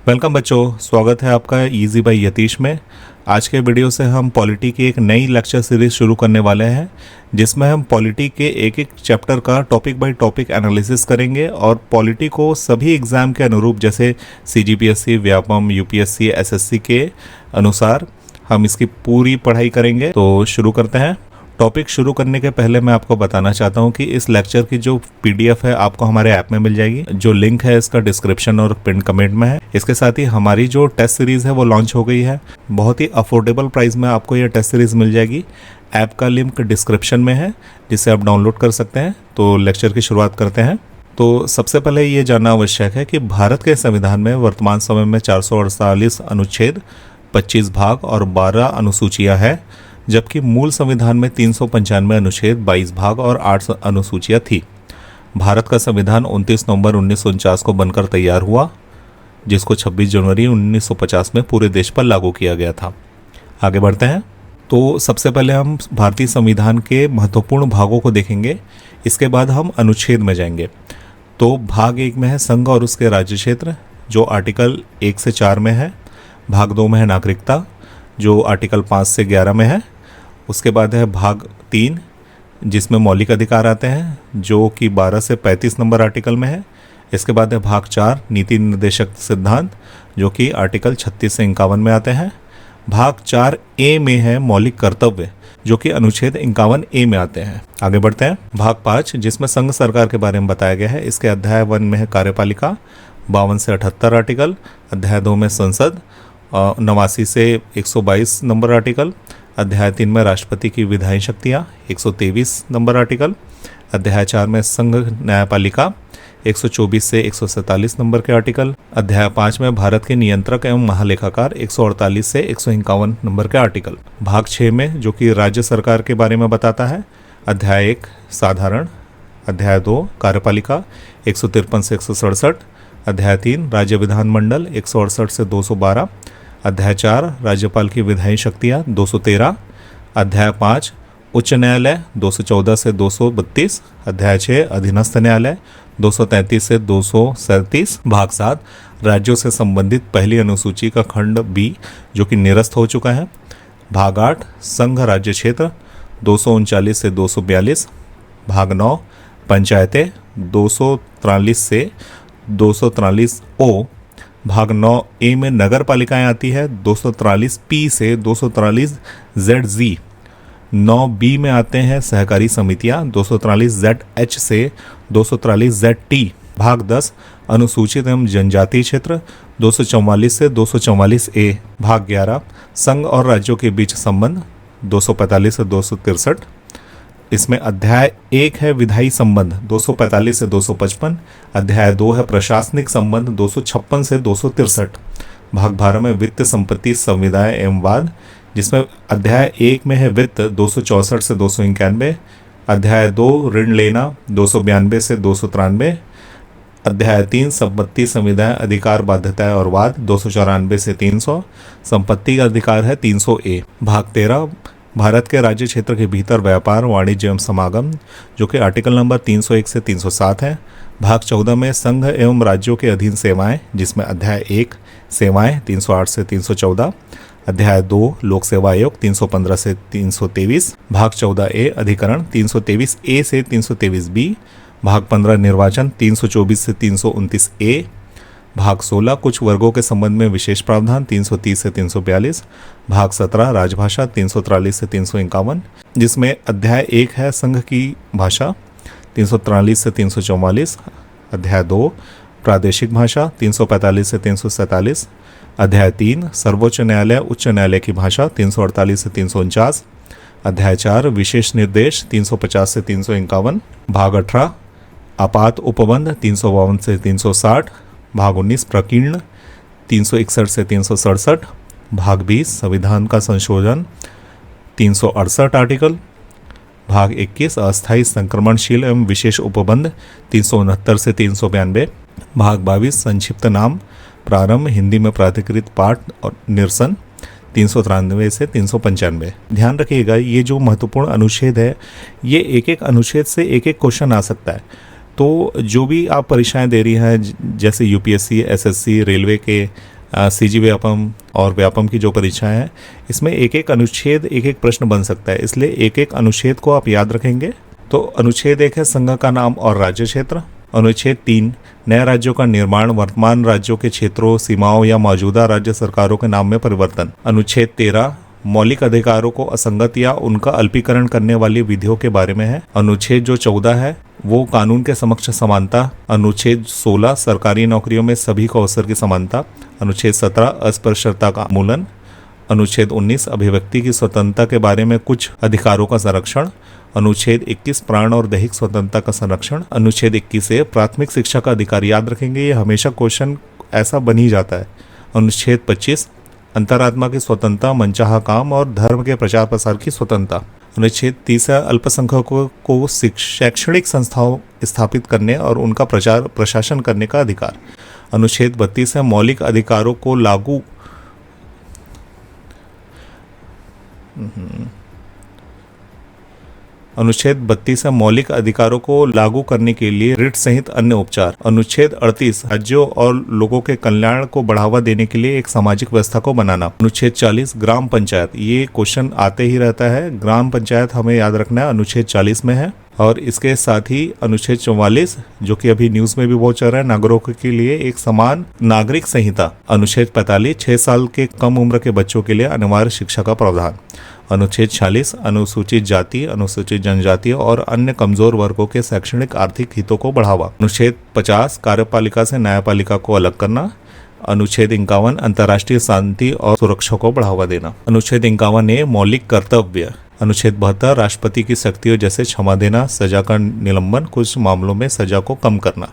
Welcome बच्चों, स्वागत है आपका इजी बाय यतीश में। आज के वीडियो से हम पॉलिटी की एक नई लेक्चर सीरीज शुरू करने वाले हैं, जिसमें हम पॉलिटी के एक एक चैप्टर का टॉपिक बाय टॉपिक एनालिसिस करेंगे और पॉलिटी को सभी एग्ज़ाम के अनुरूप जैसे सीजीपीएससी, व्यापम, यूपीएससी, एसएससी के अनुसार हम इसकी पूरी पढ़ाई करेंगे। तो शुरू करते हैं। टॉपिक शुरू करने के पहले मैं आपको बताना चाहता हूं कि इस लेक्चर की जो पीडीएफ है आपको हमारे ऐप में मिल जाएगी। जो लिंक है इसका डिस्क्रिप्शन और पिन कमेंट में है। इसके साथ ही हमारी जो टेस्ट सीरीज़ है वो लॉन्च हो गई है। बहुत ही अफोर्डेबल प्राइस में आपको ये टेस्ट सीरीज़ मिल जाएगी। ऐप का लिंक डिस्क्रिप्शन में है, जिसे आप डाउनलोड कर सकते हैं। तो लेक्चर की शुरुआत करते हैं। तो सबसे पहले ये जानना आवश्यक है कि भारत के संविधान में वर्तमान समय में 448 अनुच्छेद, 25 भाग और 12 अनुसूचियाँ हैं, जबकि मूल संविधान में 395 अनुच्छेद, 22 भाग और 8 अनुसूचियाँ थी। भारत का संविधान 29 नवंबर 1949 को बनकर तैयार हुआ, जिसको 26 जनवरी 1950 में पूरे देश पर लागू किया गया था। आगे बढ़ते हैं। तो सबसे पहले हम भारतीय संविधान के महत्वपूर्ण भागों को देखेंगे। इसके बाद हम अनुच्छेद में जाएंगे। तो भाग 1 में है संघ और उसके राज्य क्षेत्र, जो आर्टिकल 1 से 4 में है। भाग 2 में है नागरिकता, जो आर्टिकल 5 से 11 में है। उसके बाद है भाग 3, जिसमें मौलिक अधिकार आते हैं, जो कि 12 से 35 नंबर आर्टिकल में है। इसके बाद है भाग 4, नीति निर्देशक सिद्धांत, जो कि आर्टिकल 36 से 51 में आते हैं। भाग 4A में है मौलिक कर्तव्य, जो कि अनुच्छेद 51A में आते हैं। आगे बढ़ते हैं। भाग 5, जिसमें संघ सरकार के बारे में बताया गया है। इसके अध्याय 1 में है कार्यपालिका, 52 से 78 आर्टिकल। अध्याय 2 में संसद, 89 से 122 नंबर आर्टिकल। अध्याय 3 में राष्ट्रपति की विधायी शक्तियाँ, 123 नंबर आर्टिकल। अध्याय 4 में संघ न्यायपालिका, 124 से 147 नंबर के आर्टिकल। अध्याय 5 में भारत के नियंत्रक एवं महालेखाकार, 148 से 151 नंबर के आर्टिकल। भाग 6 में, जो कि राज्य सरकार के बारे में बताता है, अध्याय 1 साधारण, अध्याय 2 कार्यपालिका, 153 से 167। अध्याय 3 राज्य विधानमंडल, 168 से 212। अध्याय 4 राज्यपाल की विधायी शक्तियाँ, 213। अध्याय 5 उच्च न्यायालय, 214 से 232। अध्याय 6 अधीनस्थ न्यायालय, 233 से 237। भाग 7 राज्यों से संबंधित पहली अनुसूची का खंड बी, जो कि निरस्त हो चुका है। भाग 8 संघ राज्य क्षेत्र, 239 से 242। भाग 9 पंचायतें, 243 से 243 ओ। भाग 9A में नगर पालिकाएँ आती है, 243P से 243ZZ। 9B में आते हैं सहकारी समितियाँ, 243ZH से 243ZT। भाग 10 अनुसूचित एवं जनजातीय क्षेत्र, 244 से 244A। भाग 11 संघ और राज्यों के बीच संबंध, 245 से 263। इसमें अध्याय 1 है विधायी संबंध, 245 से 255। अध्याय 2 है प्रशासनिक संबंध, 256 से 263। भाग 12 में वित्त, संपत्ति, संविदाएं एवं वाद, जिसमें अध्याय 1 में है वित्त, 264 से 291। अध्याय 2 ऋण लेना, 292 से 293। अध्याय 3 संपत्ति, संविदाएं, अधिकार, बाध्यताएं और वाद, 294 से 300। संपत्ति का अधिकार है 300A। भाग 13 भारत के राज्य क्षेत्र के भीतर व्यापार, वाणिज्य एवं समागम, जो कि आर्टिकल नंबर 301 से 307 है। भाग 14 में संघ एवं राज्यों के अधीन सेवाएं, जिसमें अध्याय 1 सेवाएं, 308 से 314। अध्याय 2 लोक सेवा आयोग, 315 से 323। भाग 14A अधिकरण, 323A से 323B। भाग 15 निर्वाचन, 324 से 329A। भाग 16 कुछ वर्गों के संबंध में विशेष प्रावधान, 330 से 342। भाग 17 राजभाषा, 343 से 351, जिसमें अध्याय 1 है संघ की भाषा, 343 से 344। अध्याय 2 प्रादेशिक भाषा, 345 से 347। अध्याय 3 सर्वोच्च न्यायालय, उच्च न्यायालय की भाषा, 348 से 349। अध्याय 4 विशेष निर्देश, 350 से 351। भाग 18 आपात उपबंध, 352 से 360। भाग 19 प्रकीर्ण, 361 से 367। भाग 20 संविधान का संशोधन, 368 आर्टिकल। भाग 21 अस्थायी संक्रमणशील एवं विशेष उपबंध, 369 से 392। भाग 22 संक्षिप्त नाम, प्रारंभ, हिंदी में प्राधिकृत पाठ और निरसन, 393 से 395। ध्यान रखिएगा, ये जो महत्वपूर्ण अनुच्छेद है, ये एक एक अनुच्छेद से एक एक क्वेश्चन आ सकता है। तो जो भी आप परीक्षाएं दे रही हैं, जैसे यूपीएससी, एसएससी, रेलवे के सीजी व्यापम और व्यापम की जो परीक्षाएं हैं, इसमें एक एक अनुच्छेद एक एक प्रश्न बन सकता है, इसलिए एक एक अनुच्छेद को आप याद रखेंगे। तो अनुच्छेद 1 है संघ का नाम और राज्य क्षेत्र। अनुच्छेद 3 नए राज्यों का निर्माण, वर्तमान राज्यों के क्षेत्रों, सीमाओं या मौजूदा राज्य सरकारों के नाम में परिवर्तन। अनुच्छेद 13 मौलिक अधिकारों को असंगत या उनका अल्पीकरण करने वाली विधियों के बारे में है। अनुच्छेद जो 14 है वो कानून के समक्ष समानता। अनुच्छेद 16 सरकारी नौकरियों में सभी को अवसर की समानता। अनुच्छेद 17 अस्पृश्यता का उन्मूलन। अनुच्छेद 19 अभिव्यक्ति की स्वतंत्रता के बारे में कुछ अधिकारों का संरक्षण। अनुच्छेद 21 प्राण और दैहिक स्वतंत्रता का संरक्षण। अनुच्छेद 21 से प्राथमिक शिक्षा का अधिकार, याद रखेंगे ये हमेशा क्वेश्चन ऐसा बन ही जाता है। अनुच्छेद 25 अंतरात्मा की स्वतंत्रता, मनचाहा काम और धर्म के प्रचार प्रसार की स्वतंत्रता। अनुच्छेद 30 अल्पसंख्यकों को शैक्षणिक संस्थाओं स्थापित करने और उनका प्रचार प्रशासन करने का अधिकार। अनुच्छेद 32 है मौलिक अधिकारों को लागू अनुच्छेद 32 है मौलिक अधिकारों को लागू करने के लिए रिट सहित अन्य उपचार। अनुच्छेद 38 राज्यों और लोगों के कल्याण को बढ़ावा देने के लिए एक सामाजिक व्यवस्था को बनाना। अनुच्छेद 40 ग्राम पंचायत, ये क्वेश्चन आते ही रहता है, ग्राम पंचायत हमें याद रखना है, अनुच्छेद 40 में है। और इसके साथ ही अनुच्छेद 44 जो कि अभी न्यूज में भी बहुत चल रहा है, नागरिकों के लिए एक समान नागरिक संहिता। अनुच्छेद 45 6 साल के कम उम्र के बच्चों के लिए अनिवार्य शिक्षा का प्रावधान। अनुच्छेद 46 अनुसूचित जाति, अनुसूचित जनजाति और अन्य कमजोर वर्गों के शैक्षणिक आर्थिक हितों को बढ़ावा। अनुच्छेद 50 कार्यपालिका से न्यायपालिका को अलग करना। अनुच्छेद 51 अंतर्राष्ट्रीय शांति और सुरक्षा को बढ़ावा देना। अनुच्छेद 51 मौलिक कर्तव्य। अनुच्छेद 72 राष्ट्रपति की शक्तियों जैसे क्षमा देना, सजा का निलंबन, कुछ मामलों में सजा को कम करना।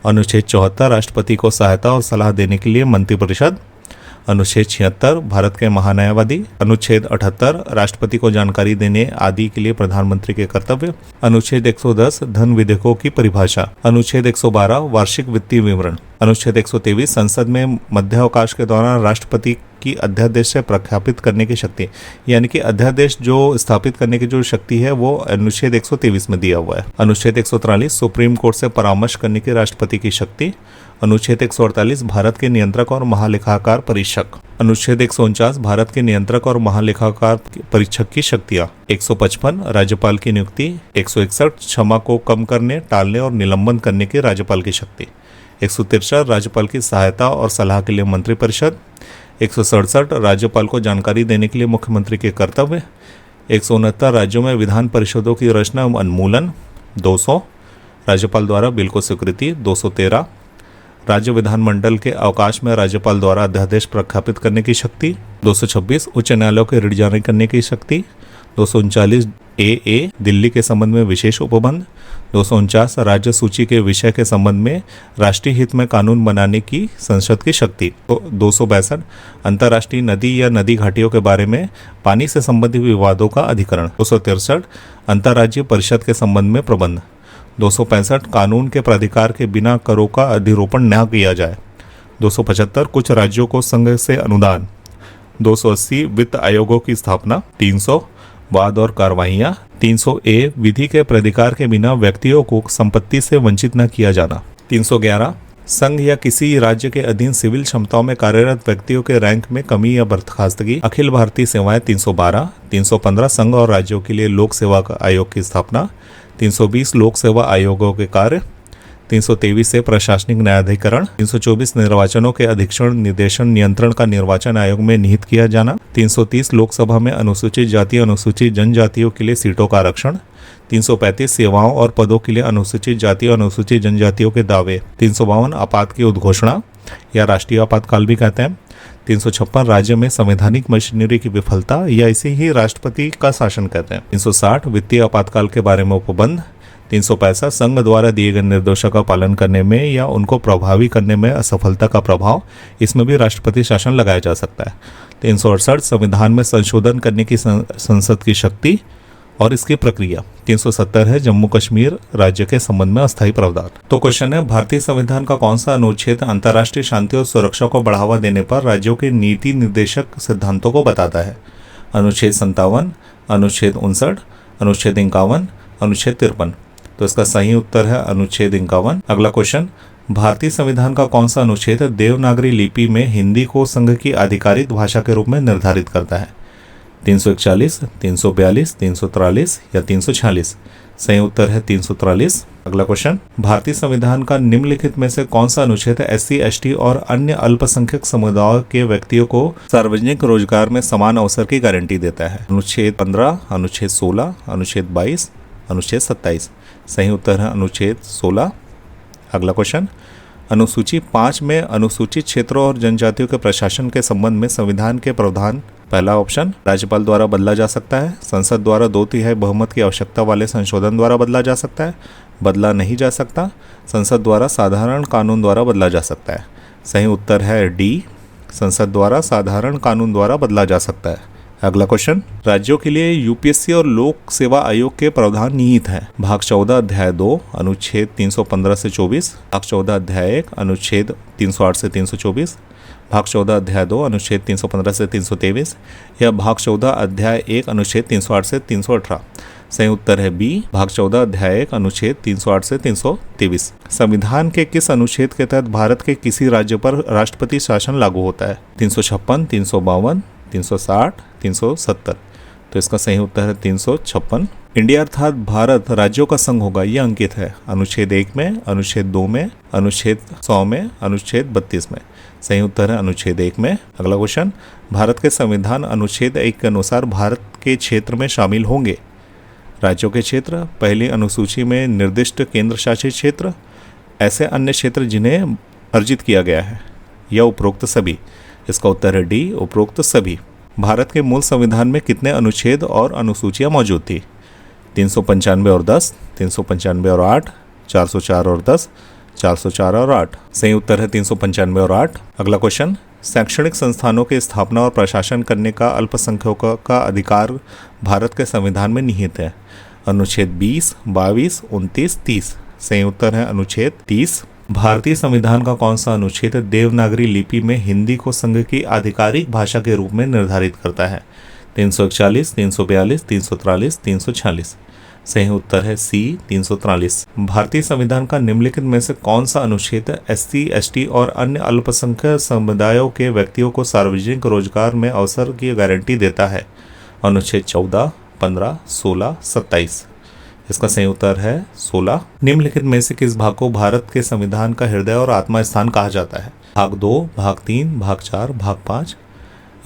अनुच्छेद 74 राष्ट्रपति को सहायता और सलाह देने के लिए मंत्रिपरिषद। अनुच्छेद 76 भारत के महान्यायवादी। अनुच्छेद 78 राष्ट्रपति को जानकारी देने आदि के लिए प्रधानमंत्री के कर्तव्य। अनुच्छेद 110 धन विधेयकों की परिभाषा। अनुच्छेद 112 वार्षिक वित्तीय विवरण। अनुच्छेद 123 संसद में मध्यावकाश के दौरान राष्ट्रपति की अध्यादेश से प्रख्यापित करने की शक्ति, यानी कि अध्यादेश जो स्थापित करने की जो शक्ति है वो अनुच्छेद 123 में दिया हुआ है। अनुच्छेद 143 सुप्रीम कोर्ट से परामर्श करने की राष्ट्रपति की शक्ति। अनुच्छेद 148 भारत के नियंत्रक और महालेखाकार परीक्षक। अनुच्छेद 149 भारत के नियंत्रक और महालेखाकार परीक्षक की शक्तियां। 155 राज्यपाल की नियुक्ति। 161 क्षमा को कम करने, टालने और निलंबन करने की राज्यपाल की शक्ति। 163 राज्यपाल की सहायता और सलाह के लिए मंत्रिपरिषद। 167 राज्यपाल को जानकारी देने के लिए मुख्यमंत्री के कर्तव्य। 169 राज्यों में विधान परिषदों की रचना उन्मूलन। 200 राज्यपाल द्वारा बिल को स्वीकृति। 213 राज्य विधानमंडल के अवकाश में राज्यपाल द्वारा अध्यादेश प्रख्यापित करने की शक्ति। 226 उच्च न्यायालयों के रिट जारी करने की शक्ति। 239 ए दिल्ली के संबंध में विशेष उपबंध। 249 राज्य सूची के विषय के संबंध में राष्ट्रीय हित में कानून बनाने की संसद की शक्ति। 262 अंतर्राष्ट्रीय नदी या नदी घाटियों के बारे में पानी से संबंधित विवादों का अधिकरण। 263 अंतर्राज्यीय परिषद के संबंध में प्रबंध। 265 कानून के प्राधिकार के बिना करों का अधिरोपण न किया जाए। 275 कुछ राज्यों को संघ से अनुदान। 280 वित्त आयोगों की स्थापना। 300 वाद और कार्रवाइयाँ। 300 ए विधि के प्राधिकार के बिना व्यक्तियों को संपत्ति से वंचित न किया जाना। 311 संघ या किसी राज्य के अधीन सिविल क्षमताओं में कार्यरत व्यक्तियों के रैंक में कमी या बर्खास्तगी। अखिल भारतीय सेवाएं। 312 315 संघ और राज्यों के लिए लोक सेवा आयोग की स्थापना। 320 लोक सेवा आयोगों के कार्य। 323 से प्रशासनिक न्यायाधिकरण। 324 निर्वाचनों के अधीक्षण, निर्देशन, नियंत्रण का निर्वाचन आयोग में निहित किया जाना। 330 लोकसभा में अनुसूचित जाति, अनुसूचित जनजातियों के लिए सीटों का आरक्षण। 335 सेवाओं और पदों के लिए अनुसूचित जाति और अनुसूचित जनजातियों के दावे। 352 आपात की उद्घोषणा या राष्ट्रीय आपातकाल भी कहते हैं। 356 राज्य में संवैधानिक मशीनरी की विफलता या इसे ही राष्ट्रपति का शासन कहते हैं। 360 वित्तीय आपातकाल के बारे में उपबंध। 365 संघ द्वारा दिए गए निर्देशों का पालन करने में या उनको प्रभावी करने में असफलता का प्रभाव, इसमें भी राष्ट्रपति शासन लगाया जा सकता है। 368 संविधान में संशोधन करने की संसद की शक्ति और इसकी प्रक्रिया। 370 है जम्मू कश्मीर राज्य के संबंध में अस्थायी प्रावधान। तो क्वेश्चन है भारतीय संविधान का कौन सा अनुच्छेद अंतर्राष्ट्रीय शांति और सुरक्षा को बढ़ावा देने पर राज्यों के नीति निर्देशक सिद्धांतों को बताता है। अनुच्छेद 57, अनुच्छेद 59, अनुच्छेद 51, अनुच्छेद 53। तो इसका सही उत्तर है अनुच्छेद 51। अगला क्वेश्चन, भारतीय संविधान का कौन सा अनुच्छेद देवनागरी लिपि में हिंदी को संघ की आधिकारिक भाषा के रूप में निर्धारित करता है? 341, 342, 343 या 346? सही उत्तर है 343। अगला क्वेश्चन, भारतीय संविधान का निम्नलिखित में से कौन सा अनुच्छेद SC, ST और अन्य अल्पसंख्यक समुदायों के व्यक्तियों को सार्वजनिक रोजगार में समान अवसर की गारंटी देता है? अनुच्छेद 15, अनुच्छेद 16, अनुच्छेद 22, अनुच्छेद 27? सही उत्तर है अनुच्छेद 16। अगला क्वेश्चन, अनुसूची 5 में अनुसूचित क्षेत्रों और जनजातियों के प्रशासन के संबंध में संविधान के प्रावधान। पहला ऑप्शन, राज्यपाल द्वारा बदला जा सकता है, संसद द्वारा 2/3 बहुमत की आवश्यकता वाले संशोधन द्वारा बदला जा सकता है, बदला नहीं जा सकता, संसद द्वारा साधारण कानून द्वारा बदला जा सकता है। सही उत्तर है डी, संसद द्वारा साधारण कानून द्वारा बदला जा सकता है। अगला क्वेश्चन, राज्यों के लिए यूपीएससी और लोक सेवा आयोग के प्रावधान निहित हैं। भाग 14 अध्याय 2 अनुच्छेद 315 से 24, भाग 14 अध्याय 1 अनुच्छेद 308 से 324, भाग 14 अध्याय 2 अनुच्छेद 315 से 323 या भाग 14 अध्याय 1 अनुच्छेद 308 से 318? सही उत्तर है बी, भाग 14 अध्याय 1 अनुच्छेद 308 से 323। संविधान के किस अनुच्छेद के तहत भारत के किसी राज्य पर राष्ट्रपति शासन लागू होता है? 356, 352, 360, 370? तो इसका सही उत्तर है 356। इंडिया अर्थात भारत राज्यों का संघ होगा, यह अंकित है अनुच्छेद 1 में, अनुच्छेद 2 में, अनुच्छेद 100 में, अनुच्छेद 32 में? सही उत्तर है अनुच्छेद 1 में। अगला क्वेश्चन, भारत के संविधान अनुच्छेद 1 के अनुसार भारत के क्षेत्र में शामिल होंगे राज्यों के क्षेत्र, पहली अनुसूची में निर्दिष्ट केंद्र शासित क्षेत्र, ऐसे अन्य क्षेत्र जिन्हें अर्जित किया गया है, या उपरोक्त सभी? इसका उत्तर है डी, उपरोक्त सभी। भारत के मूल संविधान में कितने अनुच्छेद और अनुसूचियां मौजूद थी? 395 और 10, 395 और 8, 404 और 10, 404 और 8? सही उत्तर है 395 और 8। अगला क्वेश्चन, शैक्षणिक संस्थानों की स्थापना और प्रशासन करने का अल्पसंख्यकों का अधिकार भारत के संविधान में निहित है। अनुच्छेद 20, 22, 29, 30? सही उत्तर है अनुच्छेद 30। भारतीय संविधान का कौन सा अनुच्छेद देवनागरी लिपि में हिंदी को संघ की आधिकारिक भाषा के रूप में निर्धारित करता है? 341, 342, 343, 346? सही उत्तर है सी, 343। भारतीय संविधान का निम्नलिखित में से कौन सा अनुच्छेद SC, ST और अन्य अल्पसंख्यक समुदायों के व्यक्तियों को सार्वजनिक रोजगार में अवसर की गारंटी देता है? अनुच्छेद 14, 15, 16, 27? इसका सही उत्तर है 16। निम्नलिखित में से किस भाग को भारत के संविधान का हृदय और आत्मा स्थान कहा जाता है? भाग 2, भाग 3, भाग 4, भाग 5?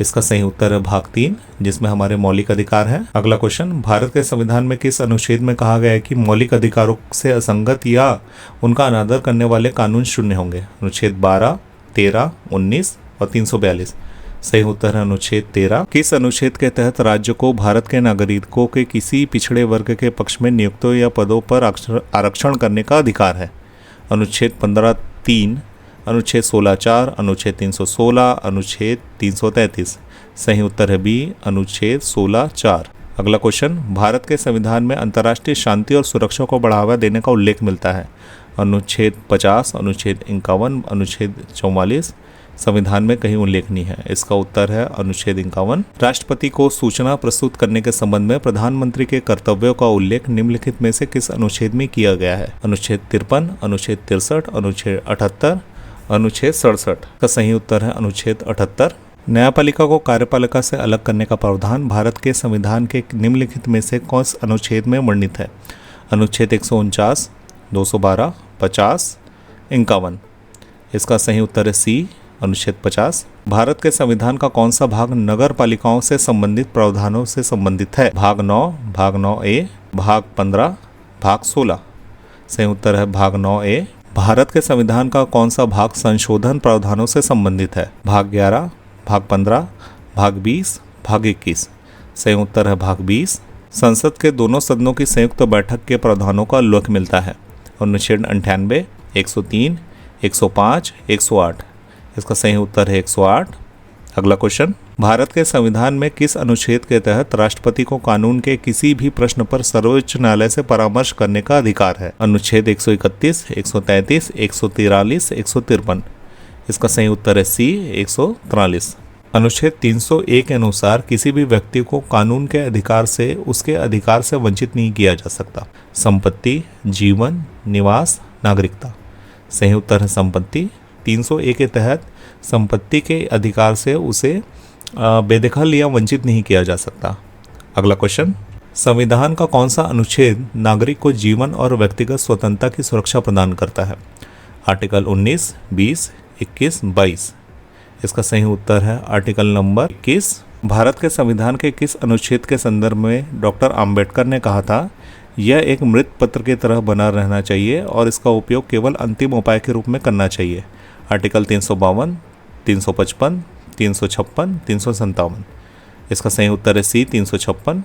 इसका सही उत्तर है भाग 3, जिसमें हमारे मौलिक अधिकार हैं। अगला क्वेश्चन, भारत के संविधान में किस अनुच्छेद में कहा गया है कि मौलिक अधिकारों से असंगत या उनका अनादर करने वाले कानून शून्य होंगे? अनुच्छेद 12, 13, 19 और 342? सही उत्तर है अनुच्छेद 13। किस अनुच्छेद के तहत राज्य को भारत के नागरिकों के किसी पिछड़े वर्ग के पक्ष में नियुक्तों या पदों पर आरक्षण करने का अधिकार है? अनुच्छेद 15(3), अनुच्छेद 16(4), अनुच्छेद 316, अनुच्छेद 333? सही उत्तर है बी, अनुच्छेद 16(4). अगला क्वेश्चन, भारत के संविधान में अंतर्राष्ट्रीय शांति और सुरक्षा को बढ़ावा देने का उल्लेख मिलता है? अनुच्छेद 50, अनुच्छेद 51, अनुच्छेद 44? संविधान में कहीं उल्लेख नहीं है। इसका उत्तर है अनुच्छेद 51। राष्ट्रपति को सूचना प्रस्तुत करने के संबंध में प्रधानमंत्री के कर्तव्यों का उल्लेख निम्नलिखित में से किस अनुच्छेद में किया गया है? अनुच्छेद 53, अनुच्छेद 63, अनुच्छेद 78, अनुच्छेद 67? का सही उत्तर है अनुच्छेद 78। न्यायपालिका को कार्यपालिका से अलग करने का प्रावधान भारत के संविधान के निम्नलिखित में से कौन अनुच्छेद में वर्णित है? अनुच्छेद 149, 212, 50, 51? इसका सही उत्तर है सी, अनुच्छेद 50। भारत के संविधान का कौन सा भाग नगर पालिकाओं से संबंधित प्रावधानों से संबंधित है? भाग 9, भाग 9A, भाग 15, भाग 16? सही उत्तर है भाग 9A। भारत के संविधान का कौन सा भाग संशोधन प्रावधानों से संबंधित है? भाग 11, भाग 15, भाग 20, भाग 21? सही उत्तर है भाग 20। संसद के दोनों सदनों की संयुक्त बैठक के प्रावधानों का उल्लेख मिलता है? अनुच्छेद 98, 103, 105, 108? इसका सही उत्तर है 108। अगला क्वेश्चन, भारत के संविधान में किस अनुच्छेद के तहत राष्ट्रपति को कानून के किसी भी प्रश्न पर सर्वोच्च न्यायालय से परामर्श करने का अधिकार है? अनुच्छेद 131, 133, 143, 153? इसका सही उत्तर है सी, 143। अनुच्छेद 301 के अनुसार किसी भी व्यक्ति को कानून के अधिकार से उसके अधिकार से वंचित नहीं किया जा सकता। संपत्ति, जीवन, निवास, नागरिकता। सही उत्तर है संपत्ति। 301 के तहत संपत्ति के अधिकार से उसे बेदखल या वंचित नहीं किया जा सकता। अगला क्वेश्चन, संविधान का कौन सा अनुच्छेद नागरिक को जीवन और व्यक्तिगत स्वतंत्रता की सुरक्षा प्रदान करता है? आर्टिकल 19, 20, 21, 22। इसका सही उत्तर है आर्टिकल नंबर 21। भारत के संविधान के किस अनुच्छेद के संदर्भ में डॉक्टर अंबेडकर ने कहा था, यह एक मृत पत्र की तरह बना रहना चाहिए और इसका उपयोग केवल अंतिम उपाय के रूप में करना चाहिए? आर्टिकल 352, 355, 356, 357। इसका सही उत्तर है सी 356,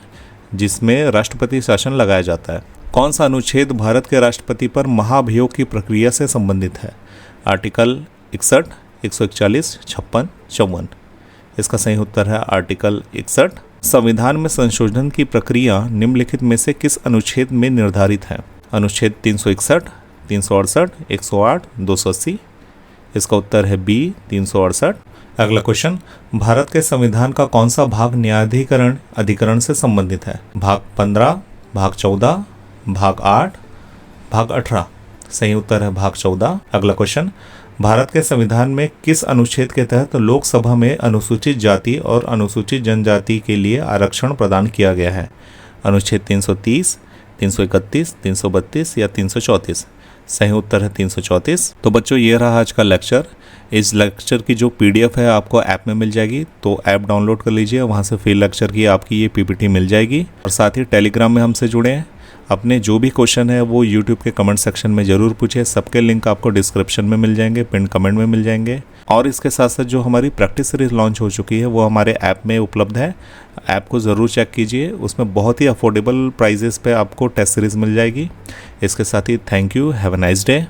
जिसमें राष्ट्रपति शासन लगाया जाता है। कौन सा अनुच्छेद भारत के राष्ट्रपति पर महाभियोग की प्रक्रिया से संबंधित है? आर्टिकल 61, 141, 56, 54। इसका सही उत्तर है आर्टिकल 61। संविधान में संशोधन की प्रक्रिया निम्नलिखित में से किस अनुच्छेद में निर्धारित है? अनुच्छेद 361, 368, 108, 280। इसका उत्तर है बी 368। अगला क्वेश्चन, भारत के संविधान का कौन सा भाग न्यायाधिकरण अधिकरण से संबंधित है? भाग 15, भाग 14, भाग 8, भाग 18। सही उत्तर है भाग 14। अगला क्वेश्चन, भारत के संविधान में किस अनुच्छेद के तहत लोकसभा में अनुसूचित जाति और अनुसूचित जनजाति के लिए आरक्षण प्रदान किया गया है? अनुच्छेद 330, 331, 332 या 334? सही उत्तर है 334। तो बच्चों, ये रहा आज का लेक्चर। इस लेक्चर की जो पीडीएफ है आपको ऐप में मिल जाएगी, तो ऐप डाउनलोड कर लीजिए, वहाँ से फ्री लेक्चर की आपकी ये पीपीटी मिल जाएगी। और साथ ही टेलीग्राम में हमसे जुड़े हैं। अपने जो भी क्वेश्चन है वो यूट्यूब के कमेंट सेक्शन में ज़रूर पूछे। सबके लिंक आपको डिस्क्रिप्शन में मिल जाएंगे, पिन कमेंट में मिल जाएंगे। और इसके साथ साथ जो हमारी प्रैक्टिस सीरीज लॉन्च हो चुकी है वो हमारे ऐप में उपलब्ध है। ऐप को ज़रूर चेक कीजिए, उसमें बहुत ही अफोर्डेबल प्राइजेस पे आपको टेस्ट सीरीज़ मिल जाएगी। इसके साथ ही thank you, have a nice day.